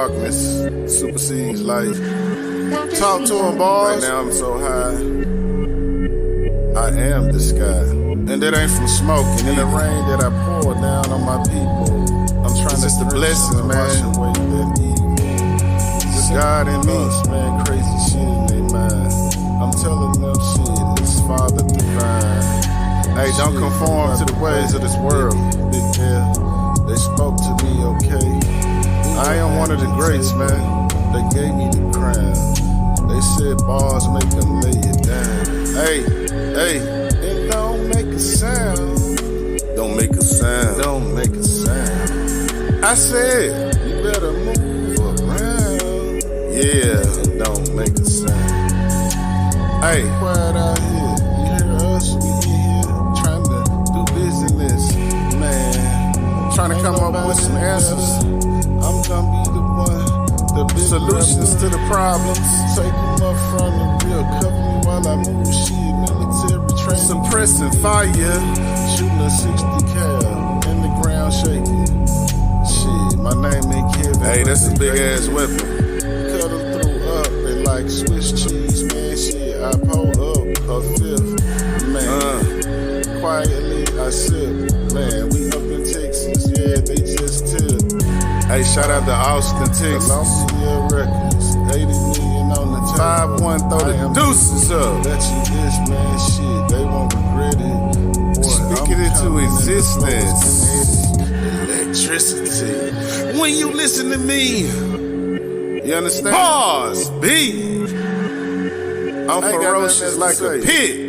darkness supersedes light. Talk to him, boys. Right now I'm so high. I am the sky. And that ain't from smoking. And the rain that I pour down on my people. I'm trying to the blessings, man. Wash away that evil. It's God in me, man. Crazy shit in their mind. I'm telling them shit. It's Father divine. Hey, don't conform to the ways of this world. Big hell. They spoke to me, okay. I am one of the greats, man. They gave me the crown. They said bars make them lay it down. Hey, and don't make a sound. Don't make a sound. Don't make a sound. I said, you better move around. Yeah, don't make a sound. Hey, quiet out here. You hear us? We here trying to do business, man. Trying to come up with some answers. I'm gonna be the one. The solutions to the problems. Take them up from the real. Cover me while I move shit. Military training. Suppressing fire. Shooting a 60 cal. In the ground shaking. Shit, my name ain't Kevin. Hey, that's a big ass weapon. Cut them through up. They like Swiss cheese, man. Shit, I pull up a fifth. Man, quietly I sip. Man, we up in Texas. Yeah, they just tipped. Hey, shout out to Austin, Texas. Columbia Records, 80 million on the table. 5-1, throw the deuces up. Let you dish, man, shit, they won't regret it. Boy, speak it into existence. Electricity. When you listen to me, you understand? BarzBLit. I'm ferocious like a pit.